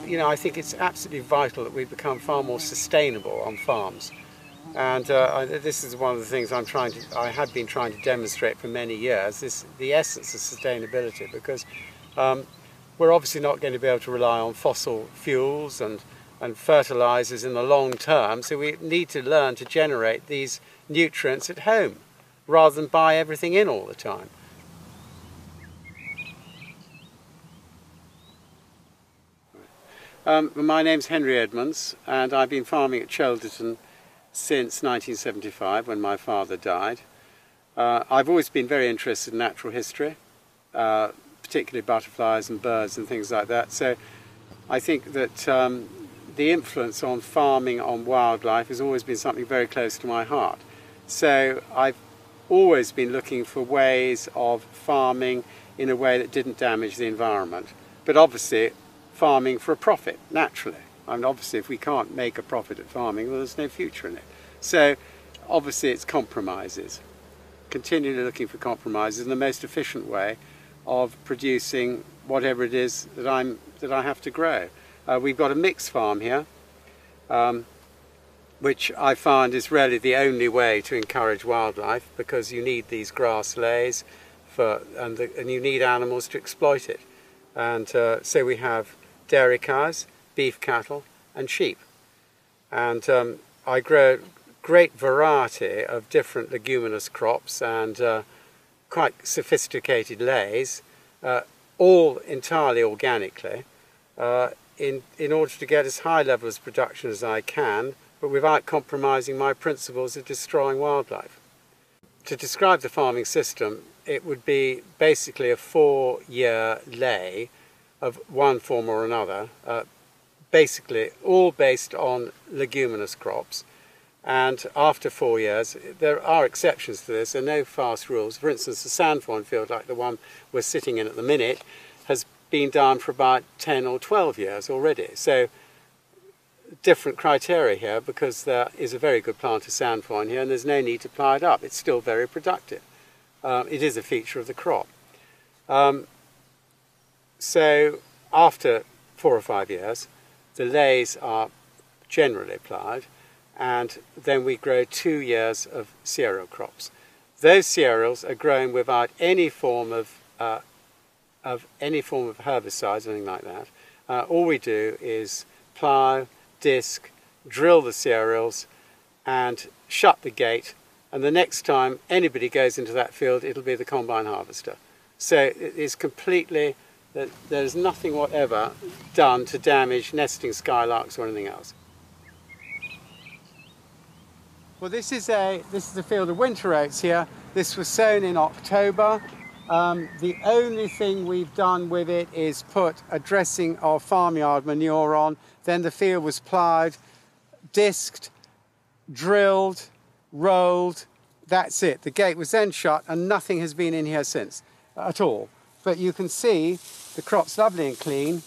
you know, I think it's absolutely vital that we become far more sustainable on farms. And this is one of the things I have been trying to demonstrate for many years, the essence of sustainability, because we're obviously not going to be able to rely on fossil fuels and fertilizers in the long term, so we need to learn to generate these nutrients at home rather than buy everything in all the time. My name's Henry Edmonds, and I've been farming at Chelderton since 1975, when my father died. I've always been very interested in natural history, particularly butterflies and birds and things like that. So I think that the influence on farming on wildlife has always been something very close to my heart. So I've always been looking for ways of farming in a way that didn't damage the environment, but obviously farming for a profit, naturally. And obviously if we can't make a profit at farming, well, there's no future in it. So obviously it's compromises, continually looking for compromises in the most efficient way of producing whatever it is that I have to grow. We've got a mixed farm here, which I find is really the only way to encourage wildlife, because you need these grass lays and you need animals to exploit it. And so we have dairy cows, beef cattle and sheep. And I grow a great variety of different leguminous crops and quite sophisticated lays, all entirely organically, in order to get as high level of production as I can, but without compromising my principles of destroying wildlife. To describe the farming system, it would be basically a 4-year lay of one form or another, basically all based on leguminous crops. And after 4 years, there are exceptions to this, there are no fast rules. For instance, the sainfoin field, like the one we're sitting in at the minute, has been done for about 10 or 12 years already. So different criteria here, because there is a very good plant of sainfoin here and there's no need to ply it up. It's still very productive. It is a feature of the crop. So after 4 or 5 years, the lays are generally applied, and then we grow 2 years of cereal crops. Those cereals are grown without any form of herbicides or anything like that. All we do is plough, disc, drill the cereals, and shut the gate. And the next time anybody goes into that field, it'll be the combine harvester. So it is completely, there's nothing whatever done to damage nesting skylarks or anything else. Well, this is a field of winter oats here. This was sown in October. The only thing we've done with it is put a dressing of farmyard manure on. Then the field was ploughed, disked, drilled, rolled. That's it. The gate was then shut and nothing has been in here since at all. But you can see the crop's lovely and clean.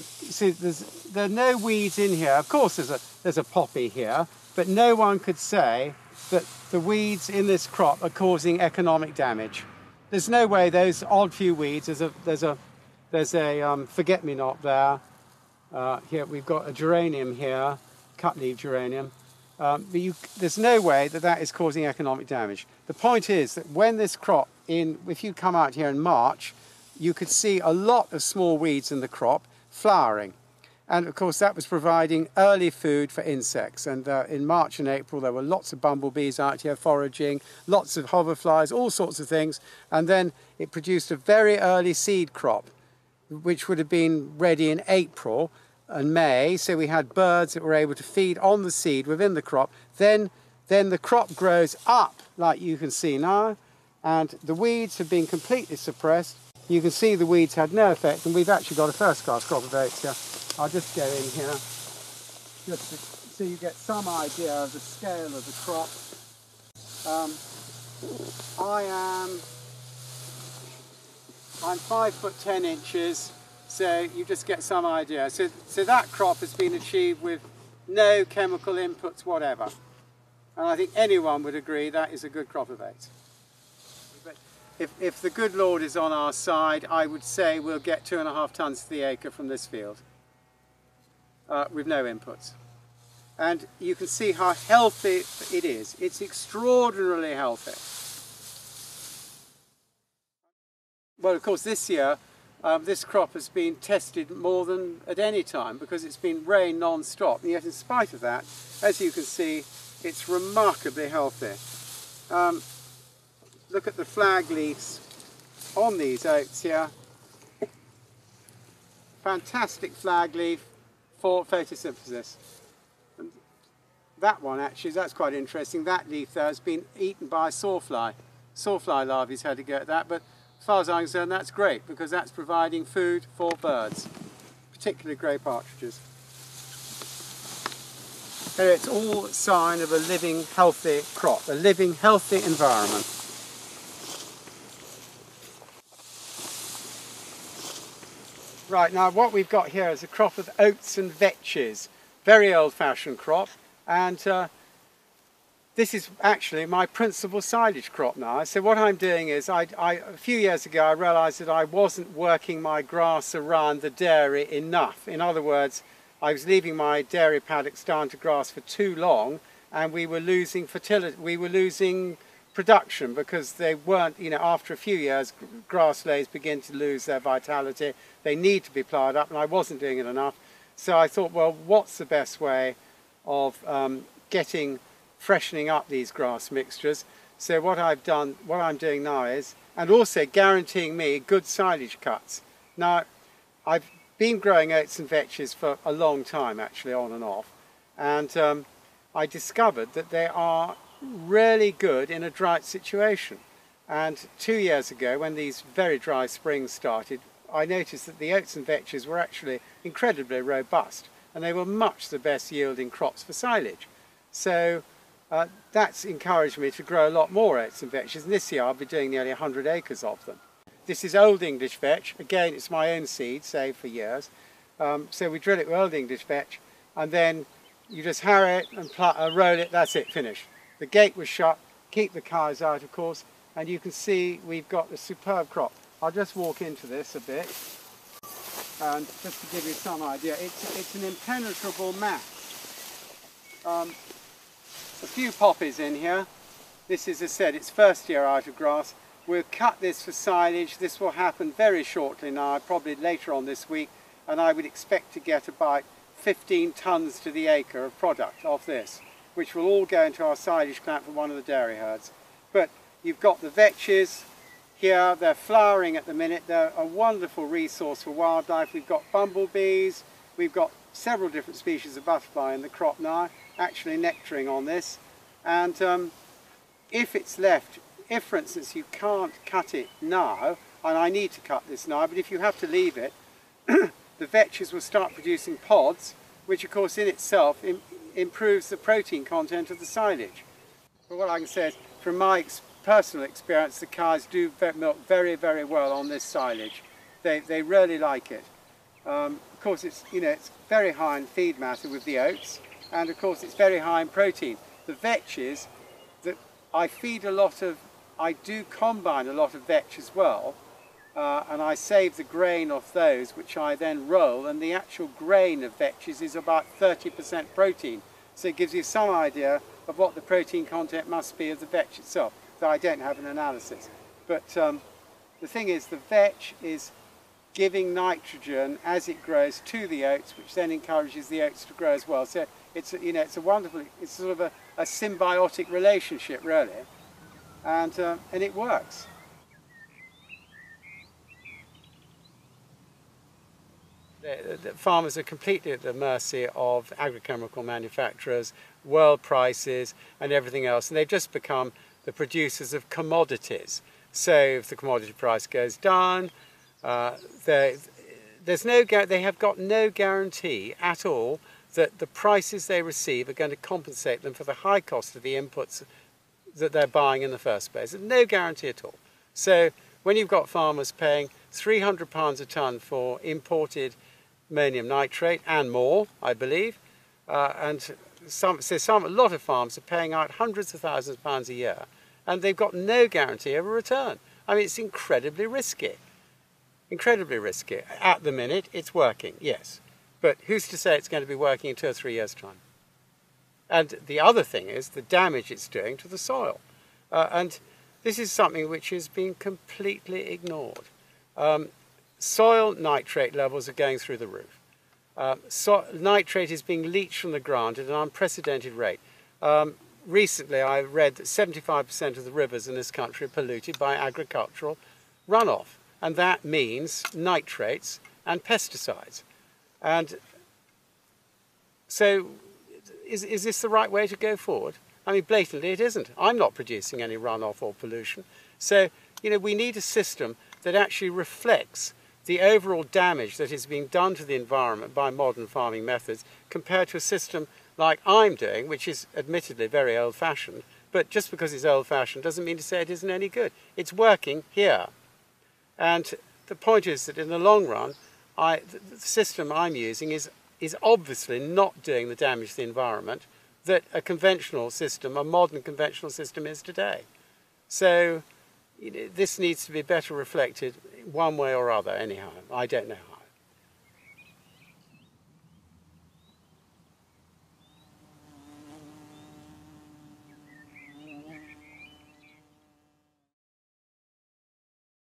See, there are no weeds in here. Of course there's a poppy here, but no one could say that the weeds in this crop are causing economic damage. There's no way those odd few weeds, there's a forget-me-not there. Here we've got a geranium here, cut-leaf geranium. But there's no way that is causing economic damage. The point is that when this crop, if you come out here in March, you could see a lot of small weeds in the crop flowering. And of course that was providing early food for insects. And in March and April there were lots of bumblebees out here foraging, lots of hoverflies, all sorts of things. And then it produced a very early seed crop, which would have been ready in April and May. So we had birds that were able to feed on the seed within the crop. Then the crop grows up, like you can see now, and the weeds have been completely suppressed. You can see the weeds had no effect, and we've actually got a first-class crop of oats here. I'll just go in here, just so you get some idea of the scale of the crop. I'm 5 foot 10 inches, so you just get some idea. So that crop has been achieved with no chemical inputs whatever. And I think anyone would agree that is a good crop of oats. But if the good Lord is on our side, I would say we'll get 2.5 tonnes to the acre from this field with no inputs. And you can see how healthy it is. It's extraordinarily healthy. Well, of course, this year, this crop has been tested more than at any time because it's been rain non-stop. And yet, in spite of that, as you can see, it's remarkably healthy. Look at the flag leaves on these oats here. Fantastic flag leaf for photosynthesis. And that one actually, that's quite interesting. That leaf there has been eaten by a sawfly. Sawfly larvae had to go at that, but as far as I'm concerned, that's great because that's providing food for birds, particularly grey partridges. So it's all a sign of a living, healthy crop, a living, healthy environment. Right, now what we've got here is a crop of oats and vetches, very old-fashioned crop, and this is actually my principal silage crop now. So what I'm doing is, a few years ago I realised that I wasn't working my grass around the dairy enough. In other words, I was leaving my dairy paddocks down to grass for too long, and we were losing fertility, we were losing production because they weren't, you know, after a few years grass layers begin to lose their vitality. They need to be ploughed up, and I wasn't doing it enough. So I thought, well, what's the best way of freshening up these grass mixtures? So what I'm doing now is, and also guaranteeing me good silage cuts. Now, I've been growing oats and vetches for a long time, actually, on and off, and I discovered that they are really good in a drought situation. And 2 years ago, when these very dry springs started, I noticed that the oats and vetches were actually incredibly robust, and they were much the best yielding crops for silage. So that's encouraged me to grow a lot more oats and vetches, and this year I'll be doing nearly 100 acres of them. This is Old English vetch. Again, it's my own seed, saved for years. So we drill it with Old English vetch, and then you just harrow it and roll it, that's it, finished. The gate was shut, keep the cows out, of course, and you can see we've got a superb crop. I'll just walk into this a bit, and just to give you some idea, it's an impenetrable mat. A few poppies in here. This is, as I said, it's first year out of grass. We'll cut this for silage. This will happen very shortly now, probably later on this week, and I would expect to get about 15 tonnes to the acre of product off this, which will all go into our silage plant for one of the dairy herds. But you've got the vetches here, they're flowering at the minute, they're a wonderful resource for wildlife. We've got bumblebees, we've got several different species of butterfly in the crop now, actually nectaring on this. And if it's left, if for instance you can't cut it now, and I need to cut this now, but if you have to leave it, the vetches will start producing pods, which of course in itself improves the protein content of the silage. But what I can say is, from my personal experience, the cows do milk very, very well on this silage. They really like it. Of course, it's, you know, it's very high in feed matter with the oats, and of course it's very high in protein. The vetches, that I feed a lot of, I do combine a lot of vetch as well, and I save the grain off those, which I then roll, and the actual grain of vetches is about 30% protein. So it gives you some idea of what the protein content must be of the vetch itself, though I don't have an analysis. But the thing is, the vetch is giving nitrogen as it grows to the oats, which then encourages the oats to grow as well. So it's, you know, it's a wonderful, it's sort of a symbiotic relationship, really, and it works. The farmers are completely at the mercy of agrochemical manufacturers, world prices and everything else, and they've just become the producers of commodities. So if the commodity price goes down, they have got no guarantee at all that the prices they receive are going to compensate them for the high cost of the inputs that they're buying in the first place. There's no guarantee at all. So when you've got farmers paying £300 a tonne for imported ammonium nitrate and more, I believe, and a lot of farms are paying out hundreds of thousands of pounds a year, and they've got no guarantee of a return. I mean, it's incredibly risky. Incredibly risky. At the minute, it's working, yes. But who's to say it's going to be working in 2 or 3 years' time? And the other thing is the damage it's doing to the soil. And this is something which is being completely ignored. Soil nitrate levels are going through the roof. Nitrate is being leached from the ground at an unprecedented rate. Recently, I read that 75% of the rivers in this country are polluted by agricultural runoff. And that means nitrates and pesticides. And so, is this the right way to go forward? I mean, blatantly it isn't. I'm not producing any runoff or pollution. So, we need a system that actually reflects the overall damage that is being done to the environment by modern farming methods compared to a system like I'm doing, which is admittedly very old-fashioned. But just because it's old-fashioned doesn't mean to say it isn't any good. It's working here. And the point is that in the long run, the system I'm using is obviously not doing the damage to the environment that a conventional system, a modern conventional system is today. So this needs to be better reflected one way or other anyhow. I don't know.